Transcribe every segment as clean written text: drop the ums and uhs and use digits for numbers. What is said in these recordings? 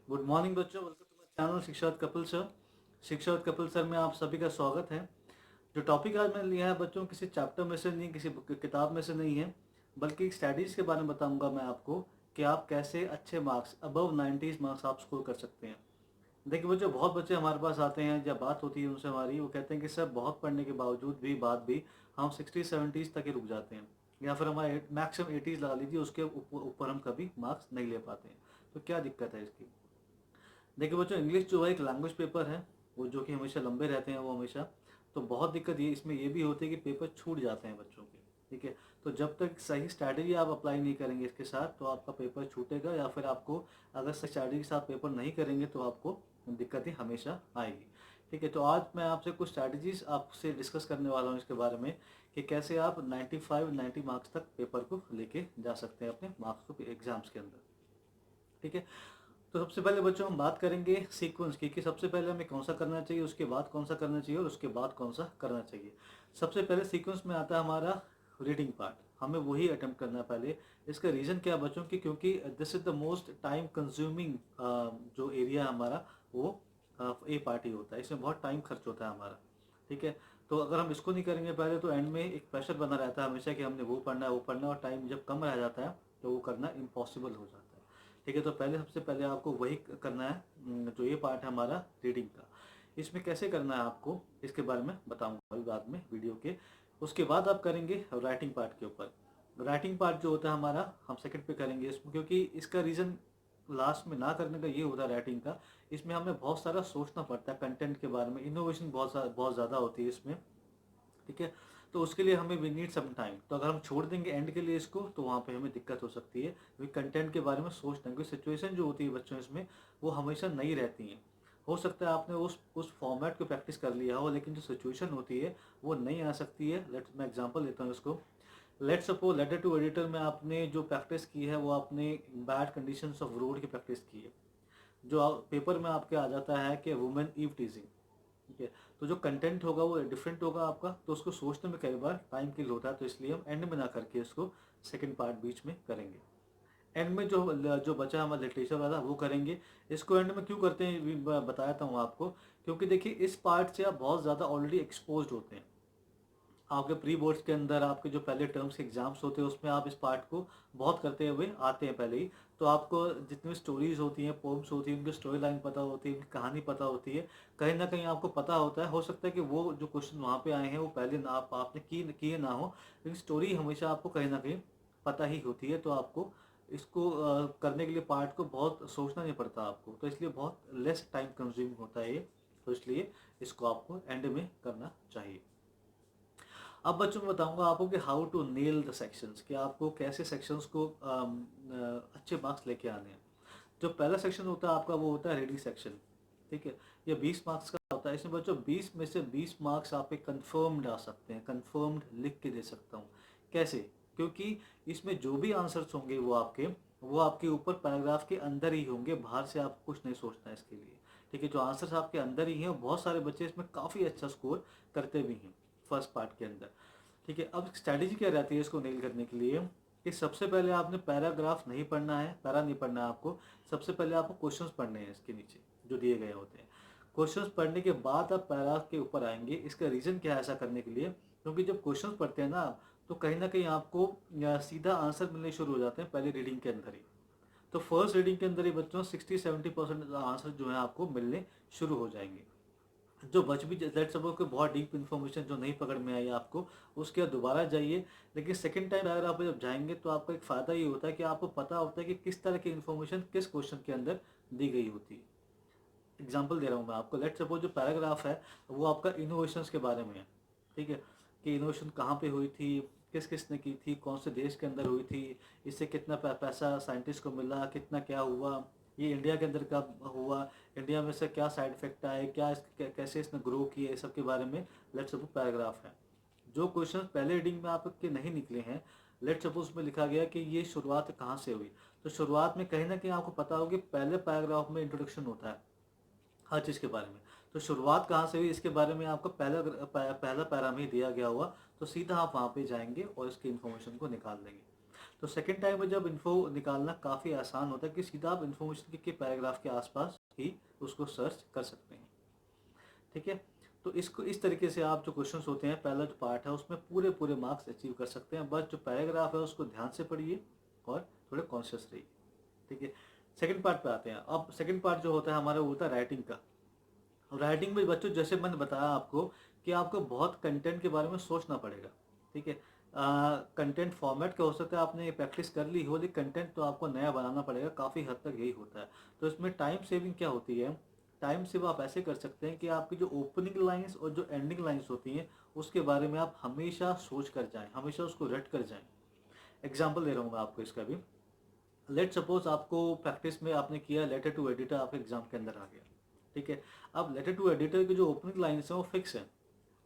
Good morning बच्चों, welcome to my channel Shikshawat Kapil sir. Shikshawat Kapil sir में आप सभी का स्वागत है। जो टॉपिक आज मैंने लिया है बच्चों, किसी चैप्टर में से नहीं, किसी किताब में से नहीं है, बल्कि स्टडीज़ के बारे में बताऊंगा मैं आपको कि आप कैसे अच्छे मार्क्स अबव 90 मार्क्स आप स्कोर कर सकते हैं। देखिए बच्चों, बहुत बच्चे हमारे पास आते हैं, जब बात होती है उनसे हमारी, वो कहते हैं कि सर बहुत पढ़ने के बावजूद भी हम 60-70 तक ही रुक जाते हैं, या फिर हमारे मैक्सिमम 80 लगा लीजिए, उसके ऊपर हम कभी मार्क्स नहीं ले पाते हैं। तो क्या दिक्कत है इसकी? देखिए बच्चों, इंग्लिश जो है एक लैंग्वेज पेपर है, वो जो कि हमेशा लंबे रहते हैं वो हमेशा। तो बहुत दिक्कत ये इसमें ये भी होती है कि पेपर छूट जाते हैं बच्चों के। ठीक है, तो जब तक सही स्ट्रैटेजी आप अप्लाई नहीं करेंगे इसके साथ, तो आपका पेपर छूटेगा, या फिर आपको अगर सही स्ट्रैटेजी के साथ पेपर नहीं करेंगे तो आपको दिक्कतें हमेशा आएगी। ठीक है, तो आज मैं आपसे कुछ स्ट्रैटेजीज आपसे डिस्कस करने वाला हूँ इसके बारे में कि कैसे आप 90 मार्क्स तक पेपर को लेके जा सकते हैं अपने मार्क्स को एग्जाम्स के अंदर। ठीक है, तो सबसे पहले बच्चों हम बात करेंगे सीक्वेंस की, कि सबसे पहले हमें कौन सा करना चाहिए, उसके बाद कौन सा करना चाहिए, और उसके बाद कौन सा करना चाहिए। सबसे पहले सीक्वेंस में आता है हमारा रीडिंग पार्ट, हमें वही अटेम्प्ट करना है पहले। इसका रीज़न क्या है बच्चों की, क्योंकि this is the most time consuming जो एरिया हमारा, वो ए पार्ट ही होता है, इसमें बहुत टाइम खर्च होता है हमारा। ठीक है, तो अगर हम इसको नहीं करेंगे पहले, तो एंड में एक प्रेशर बना रहता है हमेशा कि हमने वो पढ़ना है वो पढ़ना है, और टाइम जब कम रह जाता है तो वो करना इम्पॉसिबल हो जाता है। ठीक है, तो सबसे पहले आपको वही करना है, जो ये पार्ट है हमारा रीडिंग का। इसमें कैसे करना है आपको, इसके बारे में बताऊंगा अभी बाद में वीडियो के। उसके बाद आप करेंगे राइटिंग पार्ट के ऊपर। राइटिंग पार्ट जो होता है हमारा, हम सेकंड पे करेंगे इसमें, क्योंकि इसका रीज़न लास्ट में ना करने का ये होता है राइटिंग का, इसमें हमें बहुत सारा सोचना पड़ता है कंटेंट के बारे में, इनोवेशन बहुत ज़्यादा होती है इसमें। ठीक है, तो उसके लिए हमें वी नीड सम टाइम। तो अगर हम छोड़ देंगे एंड के लिए इसको, तो वहाँ पे हमें दिक्कत हो सकती है, क्योंकि कंटेंट के बारे में सोचना, क्योंकि सिचुएशन जो होती है बच्चों इसमें, वो हमेशा नई रहती हैं। हो सकता है आपने उस फॉर्मेट को प्रैक्टिस कर लिया हो, लेकिन जो सिचुएशन होती है वो नहीं आ सकती है। मैं एग्जांपल देता हूँ इसको। Let's suppose letter to editor में आपने जो प्रैक्टिस की है, वो आपने बैड कंडीशंस ऑफ रोड की प्रैक्टिस की है। जो पेपर में आपके आ जाता है कि वुमेन ईव टीजिंग। ठीक है, तो जो कंटेंट होगा वो डिफरेंट होगा आपका, तो उसको सोचने में कई बार टाइम किल होता है, तो इसलिए हम एंड में ना करके इसको सेकंड पार्ट बीच में करेंगे। एंड में जो बचा हमारा लिटरेचर वाला वो करेंगे। इसको एंड में क्यों करते हैं बताता हूँ आपको, क्योंकि देखिए इस पार्ट से आप बहुत ज़्यादा ऑलरेडी एक्सपोज होते हैं। आपके प्री बोर्ड्स के अंदर आपके जो पहले टर्म्स के एग्जाम्स होते हैं, उसमें आप इस पार्ट को बहुत करते हुए आते हैं पहले ही। तो आपको जितनी स्टोरीज होती हैं, पोम्स होती हैं, उनकी स्टोरी लाइन पता होती है, उनकी कहानी पता होती है, कहीं ना कहीं आपको पता होता है। हो सकता है कि वो जो क्वेश्चन वहाँ पे आए हैं वो पहले ना आपने किए ना हो, लेकिन स्टोरी हमेशा आपको कहीं ना कहीं पता ही होती है। तो आपको इसको करने के लिए पार्ट को बहुत सोचना नहीं पड़ता आपको, तो इसलिए बहुत लेस टाइम कंज्यूमिंग होता है ये। तो इसलिए इसको आपको एंड में करना चाहिए। अब बच्चों मैं बताऊंगा आपको कि how to nail the sections, कि आपको कैसे सेक्शंस को अच्छे मार्क्स लेके आने हैं। जो पहला सेक्शन होता है आपका, वो होता है रीडिंग सेक्शन। ठीक है, ये 20 मार्क्स का होता है। इसमें बच्चों 20 में से 20 मार्क्स आप एक कन्फर्म्ड आ सकते हैं, कन्फर्म्ड लिख के दे सकता हूँ। कैसे? क्योंकि इसमें जो भी आंसर्स होंगे वो आपके ऊपर पैराग्राफ के अंदर ही होंगे, बाहर से आपको कुछ नहीं सोचना है इसके लिए। ठीक है, जो आंसर्स आपके अंदर ही हैं, बहुत सारे बच्चे इसमें काफ़ी अच्छा स्कोर करते भी हैं फर्स्ट पार्ट के अंदर। ठीक है, अब स्ट्रैटेजी क्या रहती है इसको नेल करने के लिए, कि सबसे पहले आपने पैराग्राफ नहीं पढ़ना है, पैरा नहीं पढ़ना है आपको। सबसे पहले आपको क्वेश्चंस पढ़ने हैं इसके नीचे जो दिए गए होते हैं। क्वेश्चंस पढ़ने के बाद आप पैरा के ऊपर आएंगे। इसका रीज़न क्या है ऐसा करने के लिए, क्योंकि जब क्वेश्चंस पढ़ते हैं ना आप, तो कहीं ना कहीं आपको सीधा आंसर मिलने शुरू हो जाते हैं पहले रीडिंग के अंदर ही। तो फर्स्ट रीडिंग के अंदर ही बच्चों 60-70% आंसर जो है आपको मिलने शुरू हो जाएंगे। जो बच भी लेट्स सपोज कोई बहुत डीप इन्फॉर्मेशन जो नहीं पकड़ में आई आपको, उसके बाद दोबारा जाइए। लेकिन सेकंड टाइम अगर आप जब जाएंगे, तो आपका एक फ़ायदा ये होता है कि आपको पता होता है कि किस तरह की इन्फॉर्मेशन किस क्वेश्चन के अंदर दी गई होती है। एग्जाम्पल दे रहा हूँ मैं आपको। लेट्स सपोज जो पैराग्राफ है वो आपका इनोवेशंस के बारे में है। ठीक है, कि इनोवेशन कहाँ पे हुई थी, किस किस ने की थी, कौन से देश के अंदर हुई थी, इससे कितना पैसा साइंटिस्ट को मिला, कितना क्या हुआ, ये इंडिया के अंदर कब हुआ, इंडिया में से क्या साइड इफेक्ट आए, कैसे इसने ग्रो किया, इस सब के बारे में लेट्स सपोज पैराग्राफ है। जो क्वेश्चन पहले रीडिंग में आपके नहीं निकले हैं, लेट्स सपोज उसमें लिखा गया कि ये शुरुआत कहाँ से हुई, तो शुरुआत में कहीं ना कहीं आपको पता होगी पहले पैराग्राफ में इंट्रोडक्शन होता है हर चीज़ के बारे में। तो शुरुआत कहाँ से हुई इसके बारे में आपको पहला पैरा में ही दिया गया हुआ, तो सीधा आप वहाँ पे जाएंगे और इसकी इन्फॉर्मेशन को निकाल लेंगे। तो सेकंड टाइम में जब इन्फो निकालना काफ़ी आसान होता है कि सीधा आप इन्फॉर्मेशन के पैराग्राफ के आसपास ही उसको सर्च कर सकते हैं। ठीक है, तो इसको इस तरीके से आप जो क्वेश्चंस होते हैं, पहला जो पार्ट है उसमें पूरे पूरे मार्क्स अचीव कर सकते हैं। बस जो पैराग्राफ है उसको ध्यान से पढ़िए और थोड़े कॉन्शियस रहिए। ठीक है, सेकंड पार्ट पे आते हैं। अब सेकंड पार्ट जो होता है हमारा वो होता है राइटिंग का। राइटिंग में बच्चों जैसे मैंने बताया आपको कि आपको बहुत कंटेंट के बारे में सोचना पड़ेगा। ठीक है, कंटेंट फॉर्मेट क्या हो सकता है, आपने प्रैक्टिस कर ली हो, लेकिन कंटेंट तो आपको नया बनाना पड़ेगा, काफ़ी हद तक यही होता है। तो इसमें टाइम सेविंग क्या होती है, टाइम सेव आप ऐसे कर सकते हैं कि आपकी जो ओपनिंग लाइंस और जो एंडिंग लाइंस होती हैं उसके बारे में आप हमेशा सोच कर जाएं, हमेशा उसको रट कर जाएं। एग्जाम्पल दे रहा हूँ मैं आपको इसका भी। लेट सपोज आपको प्रैक्टिस में आपने किया लेटर टू एडिटर, आपके एग्जाम के अंदर आ गया। ठीक है, अब लेटर टू एडिटर की जो ओपनिंग लाइन्स हैं वो फिक्स है,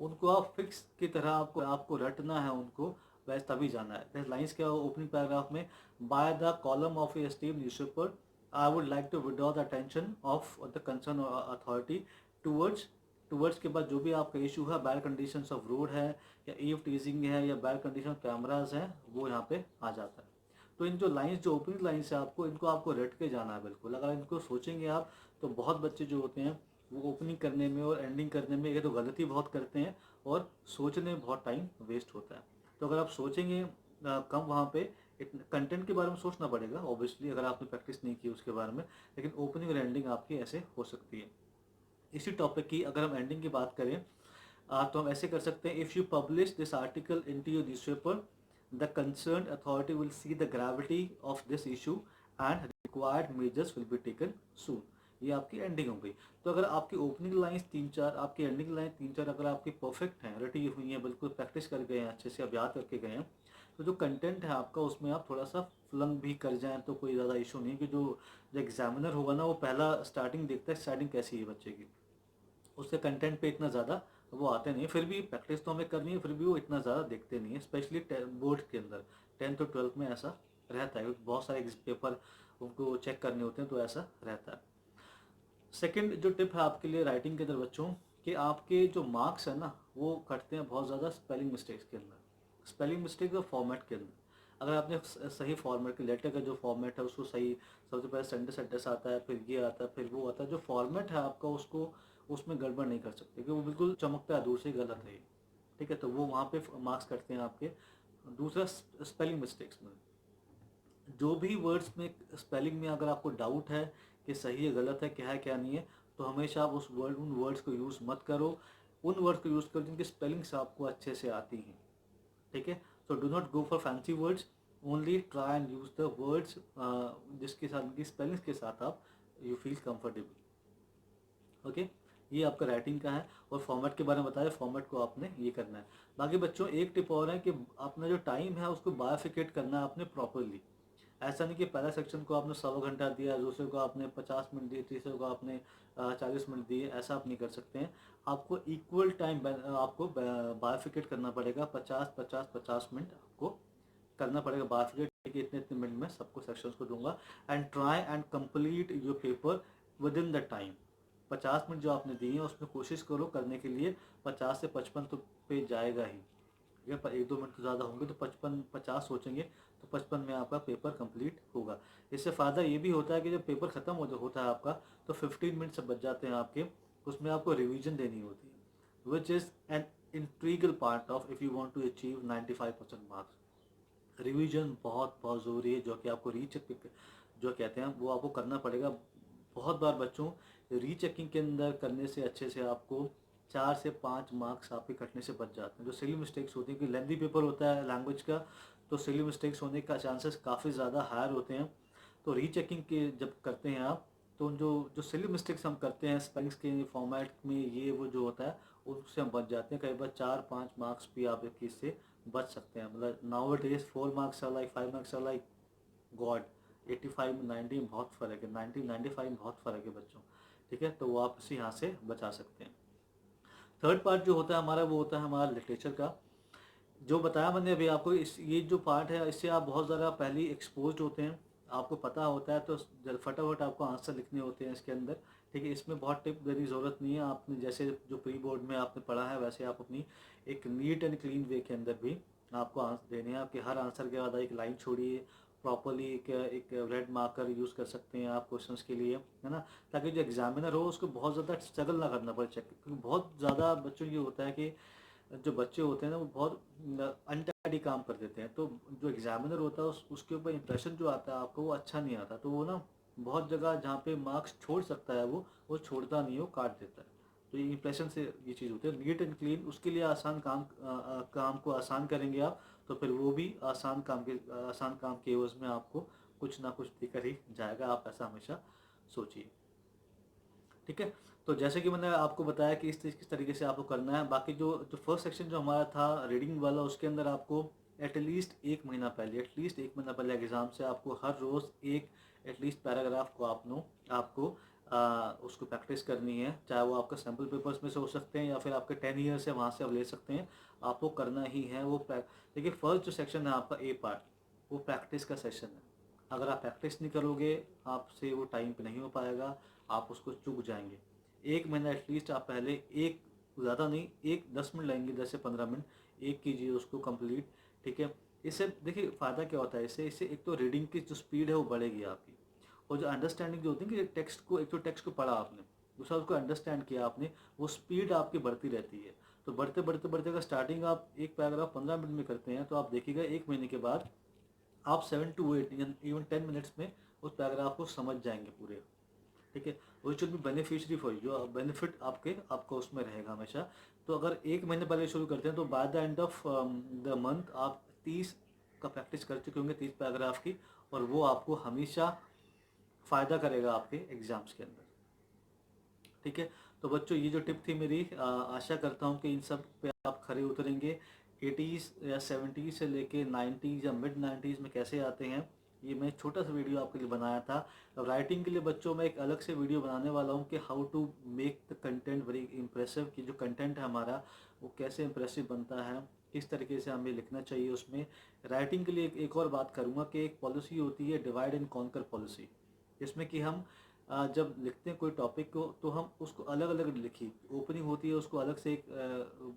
उनको आप फिक्स की तरह आपको आपको रटना है उनको, वैसे तभी जाना है। लाइन्स क्या हो ओपनिंग पैराग्राफ में, by the column of a steam newspaper I would like to withdraw the attention of the concern authority towards, towards के बाद जो भी आपका इशू है, बैड कंडीशन ऑफ रोड है या ईव टीजिंग है या बैड कंडीशन ऑफ कैमराज हैं, वो यहाँ पे आ जाता है। तो इन जो लाइंस, जो ओपनिंग लाइंस है आपको इनको आपको रट के जाना है बिल्कुल। अगर इनको सोचेंगे आप तो बहुत बच्चे जो होते हैं वो ओपनिंग करने में और एंडिंग करने में ये तो गलती बहुत करते हैं और सोचने में बहुत टाइम वेस्ट होता है। तो अगर आप सोचेंगे कम, वहाँ पे कंटेंट के बारे में सोचना पड़ेगा ऑब्वियसली, अगर आपने प्रैक्टिस नहीं की उसके बारे में, लेकिन ओपनिंग और एंडिंग आपकी ऐसे हो सकती है। इसी टॉपिक की अगर हम एंडिंग की बात करें तो हम ऐसे कर सकते हैं, if you publish this article into your newspaper the concern authority will see the gravity of this issue and required measures will be taken soon. ये आपकी एंडिंग हो गई। तो अगर आपकी ओपनिंग लाइन्स 3-4, आपकी एंडिंग लाइन 3-4 अगर आपकी परफेक्ट हैं, रटी हुई हैं, बिल्कुल प्रैक्टिस कर गए हैं, अच्छे से आप याद करके गए हैं, तो जो कंटेंट है आपका उसमें आप थोड़ा सा फ्लंग भी कर जाएं तो कोई ज़्यादा इशू नहीं है। कि जो एग्जामिनर होगा ना वो पहला स्टार्टिंग देखता है, स्टार्टिंग कैसी है बच्चे की, उसके कंटेंट पे इतना ज़्यादा वो आते नहीं है। फिर भी प्रैक्टिस तो हमें करनी है, फिर भी वो इतना ज़्यादा देखते नहीं है, स्पेशली बोर्ड के अंदर 10th और 12th में ऐसा रहता है, बहुत सारे पेपर उनको चेक करने होते हैं तो ऐसा रहता है। सेकंड जो टिप है आपके लिए राइटिंग के अंदर बच्चों, कि आपके जो मार्क्स है ना वो कटते हैं बहुत ज़्यादा स्पेलिंग मिस्टेक्स के अंदर, स्पेलिंग मिस्टेक्स और फॉर्मेट के अंदर। अगर आपने सही फॉर्मेट के लेटर का जो फॉर्मेट है उसको सही, सबसे पहले सेंटेंस आता है, फिर ये आता है, फिर वो आता है, जो फॉर्मेट है आपका उसको उसमें गड़बड़ नहीं कर सकते क्योंकि वो बिल्कुल चमकता है दूर से, गलत है ये। ठीक है, तो वो वहाँ पे मार्क्स कटते हैं आपके। दूसरा स्पेलिंग मिस्टेक्स में, जो भी वर्ड्स में स्पेलिंग में अगर आपको डाउट है कि सही है गलत है क्या है क्या नहीं है, तो हमेशा आप उन वर्ड्स को यूज़ मत करो, उन वर्ड्स को यूज़ करो जिनकी स्पेलिंग्स आपको अच्छे से आती हैं। ठीक है, so do not go for fancy words, only try and use the words जिसके साथ, उनकी स्पेलिंग्स के साथ आप यू फील कंफर्टेबल। ओके, ये आपका राइटिंग का है। और फॉर्मेट के बारे में बताया, फॉर्मेट को आपने ये करना है। बाकी बच्चों एक टिप और है कि अपना जो टाइम है उसको बायोफिकेट करना है आपने प्रॉपरली। ऐसा नहीं कि पहला सेक्शन को आपने 1.25 घंटा दिया, दूसरे को आपने 50 मिनट दिए, तीसरे को आपने 40 मिनट दिए, ऐसा आप नहीं कर सकते हैं। आपको इक्वल टाइम आपको बायोफिकेट करना पड़ेगा, 50-50-50 मिनट आपको करना पड़ेगा बायोफिकेट कि इतने इतने मिनट में सबको सेक्शंस को दूंगा। And try and complete your paper with in the time. 50 minute जो आपने दिए हैं उसमें कोशिश करो करने के लिए, 50 से 55 तो पे जाएगा ही। अगर 1-2 मिनट तो ज़्यादा होंगे तो 55-50 सोचेंगे तो 55 में आपका पेपर कंप्लीट होगा। इससे फ़ायदा ये भी होता है कि जब पेपर ख़त्म होता है आपका तो 15 मिनट से बच जाते हैं आपके, उसमें आपको रिवीजन देनी होती है, which is an integral part of if you want to achieve 95% marks. Revision बहुत बहुत ज़रूरी है, जो कि आपको रीचेक जो कहते हैं वो आपको करना पड़ेगा। बहुत बार बच्चों रीचेकिंग के अंदर करने से अच्छे से आपको 4 से 5 मार्क्स आपके कटने से बच जाते हैं। जो सिली मिस्टेक्स होती हैं कि लेंदी पेपर होता है लैंग्वेज का, तो सिली मिस्टेक्स होने का चांसेस काफ़ी ज़्यादा हायर होते हैं। तो रीचेकिंग के जब करते हैं आप, तो जो जो सिली मिस्टेक्स हम करते हैं स्पेलिंग्स के फॉर्मेट में, ये वो जो होता है उससे हम बच जाते हैं। कई बार 4-5 मार्क्स भी आप इससे बच सकते हैं। मतलब now it is 4 marks are like 5 marks are like god. 85 में 90 में बहुत फ़र्क है, 90-95 में बहुत फ़र्क है बच्चों। ठीक है, तो वो आप इसे यहाँ से बचा सकते हैं। थर्ड पार्ट जो होता है हमारा वो होता है हमारा लिटरेचर का। जो बताया मैंने अभी आपको, इस ये जो पार्ट है इससे आप बहुत ज़्यादा पहले एक्सपोज्ड होते हैं, आपको पता होता है, तो फटाफट आपको आंसर लिखने होते हैं इसके अंदर। ठीक है, इसमें बहुत टिप देने की ज़रूरत नहीं है, आपने जैसे जो प्री बोर्ड में आपने पढ़ा है वैसे आप अपनी एक नीट एंड क्लीन वे के अंदर भी आपको आंसर देने हैं। आपके हर आंसर के बाद एक लाइन छोड़िए प्रॉपरली, एक रेड मार्कर यूज़ कर सकते हैं आप क्वेश्चंस के लिए, है ना, ताकि जो एग्जामिनर हो उसको बहुत ज़्यादा स्ट्रगल ना करना पड़े चेक, क्योंकि बहुत ज़्यादा बच्चों ये होता है कि जो बच्चे होते हैं ना वो बहुत अनटाइडी काम कर देते हैं, तो जो एग्जामिनर होता है उसके ऊपर इंप्रेशन जो आता है आपको वो अच्छा नहीं आता, तो वो ना बहुत जगह जहाँ पे मार्क्स छोड़ सकता है वो छोड़ता नहीं, वो काट देता है। तो ये इंप्रेशन से ये चीज़ होती है। नीट एंड क्लीन उसके लिए आसान काम को आसान करेंगे आप, तो फिर वो भी आसान काम के एवज में आपको कुछ ना कुछ देकर ही जाएगा, आप ऐसा हमेशा सोचिए। ठीक है, तो जैसे कि मैंने आपको बताया कि किस तरीके से आपको करना है। बाकी जो जो फर्स्ट सेक्शन जो हमारा था रीडिंग वाला, उसके अंदर आपको एटलीस्ट एक महीना पहले एग्ज़ाम से आपको हर रोज़ एक एटलीस्ट पैराग्राफ को आपको उसको प्रैक्टिस करनी है, चाहे वो आपका सैम्पल पेपर्स में से हो सकते हैं या फिर आपके 10 ईयर्स है वहाँ से आप ले सकते हैं, आपको करना ही है वो। देखिए फर्स्ट जो सेक्शन है आपका ए पार्ट वो प्रैक्टिस का सेशन है। अगर आप प्रैक्टिस नहीं करोगे आपसे वो टाइम पे नहीं हो पाएगा, आप उसको चूक जाएंगे। एक महीना एटलीस्ट आप पहले, एक ज़्यादा नहीं, एक 10 मिनट लगेंगे, 10 से 15 मिनट, एक कीजिए उसको कंप्लीट। ठीक है, इससे देखिए फ़ायदा क्या होता है, इससे एक तो रीडिंग की जो स्पीड है वो बढ़ेगी आपकी, और जो अंडरस्टैंडिंग जो होती है कि एक तो टेक्स्ट को पढ़ा आपने, दूसरा उसको अंडरस्टैंड किया आपने, वो स्पीड आपकी बढ़ती रहती है। तो बढ़ते बढ़ते बढ़ते अगर स्टार्टिंग आप एक पैराग्राफ 15 मिनट में करते हैं तो आप देखिएगा एक महीने के बाद आप 7 to 8 इवन 10 मिनट्स में उस पैराग्राफ को समझ जाएंगे पूरे। ठीक है, वो should be beneficiary for you, जो बेनिफिट आपको उसमें रहेगा हमेशा। तो अगर एक महीने पहले शुरू करते हैं तो by the end of the month आप 30 का प्रैक्टिस कर चुके होंगे, 30 पैराग्राफ की, और वो आपको हमेशा फ़ायदा करेगा आपके एग्ज़ाम्स के अंदर। ठीक है, तो बच्चों ये जो टिप थी मेरी, आशा करता हूँ कि इन सब पे आप खरे उतरेंगे। 80s या 70s से लेके 90s या मिड 90s में कैसे आते हैं, ये मैं छोटा सा वीडियो आपके लिए बनाया था। राइटिंग के लिए बच्चों मैं एक अलग से वीडियो बनाने वाला हूँ कि how to make the content very impressive, कि जो कंटेंट है हमारा वो कैसे इम्प्रेसिव बनता है, किस तरीके से हमें लिखना चाहिए उसमें। राइटिंग के लिए एक और बात करूँगा कि एक पॉलिसी होती है डिवाइड एंड कॉन्कर पॉलिसी, जिसमें कि हम जब लिखते हैं कोई टॉपिक को तो हम उसको अलग अलग लिखिए। ओपनिंग होती है उसको अलग से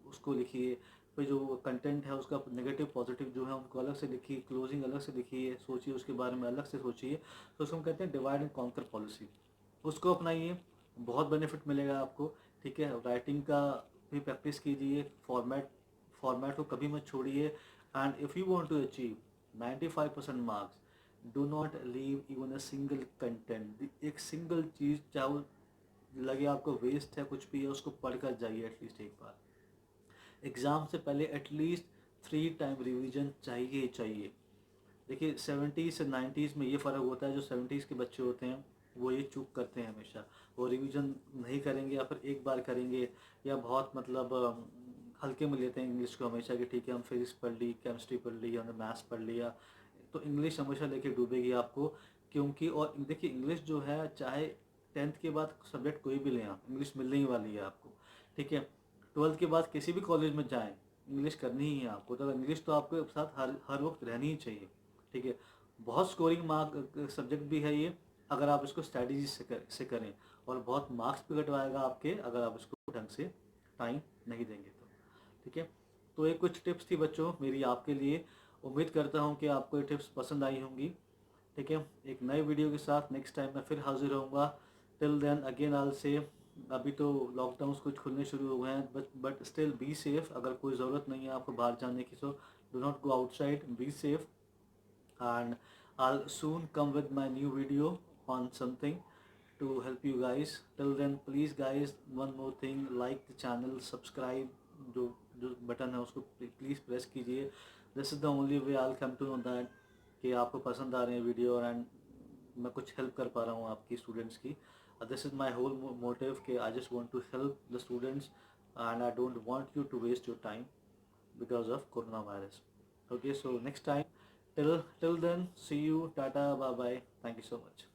उसको लिखिए, फिर जो कंटेंट है उसका नेगेटिव पॉजिटिव जो है उनको अलग से लिखिए, क्लोजिंग अलग से लिखिए, सोचिए उसके बारे में अलग से सोचिए। तो उसको हम कहते हैं डिवाइड एंड कॉन्कर पॉलिसी। उसको अपनाइए, बहुत बेनिफिट मिलेगा आपको। ठीक है, राइटिंग का भी प्रैक्टिस कीजिए, फॉर्मेट को कभी मत छोड़िए। And if you want to achieve 95% marks, do not leave even a single content. एक सिंगल चीज़ चाहे वो लगे आपको वेस्ट है कुछ भी है, उसको पढ़ कर जाइए एटलीस्ट एक बार। एग्ज़ाम से पहले एटलीस्ट 3 टाइम रिवीजन चाहिए ही चाहिए। देखिए 70s से 90s में ये फ़र्क होता है, जो 70s के बच्चे होते हैं वो ये चूक करते हैं हमेशा, वो रिवीजन नहीं करेंगे या फिर एक बार करेंगे, या बहुत मतलब हल्के में लेते हैं इंग्लिश को हमेशा, कि ठीक है हम फिजिक्स पढ़ ली, केमिस्ट्री पढ़ ली, हमने मैथ्स पढ़ लिया, तो इंग्लिश हमेशा लेके डूबेगी आपको। क्योंकि और देखिए इंग्लिश जो है, चाहे 10th के बाद सब्जेक्ट कोई भी लें आप, इंग्लिश मिलने ही वाली है आपको। ठीक है, 12th के बाद किसी भी कॉलेज में जाएं, इंग्लिश करनी ही है आपको, तो इंग्लिश तो आपके साथ हर हर वक्त रहनी ही चाहिए। ठीक है, बहुत स्कोरिंग मार्क सब्जेक्ट भी है ये, अगर आप इसको स्ट्रैटेजी से करें, और बहुत मार्क्स भी कटवाएगा आपके अगर आप इसको ढंग से टाइम नहीं देंगे तो। ठीक है, तो ये कुछ टिप्स थी बच्चों मेरी आपके लिए। उम्मीद करता हूँ कि आपको ये टिप्स पसंद आई होंगी। ठीक है, एक नए वीडियो के साथ नेक्स्ट टाइम मैं फिर हाजिर होऊंगा। टिल देन अगेन आल से, अभी तो लॉकडाउन कुछ खुलने शुरू हो गए हैं, बट स्टिल बी सेफ। अगर कोई ज़रूरत नहीं है आपको बाहर जाने की, so do not go outside, be safe, and I'll soon come with my new video on something to help you guys. Till then please guys, one more thing, like the channel, subscribe, जो जो button है उसको please press कीजिए। This is the only way I come to know that कि आपको पसंद आ रहे हैं वीडियो, एंड मैं कुछ हेल्प कर पा रहा हूँ आपकी स्टूडेंट्स की। This is my whole motive कि I just want to help the students, and I don't want you to waste your time because of coronavirus. Okay, so next time, till then, see you, tata, bye bye, thank you so much.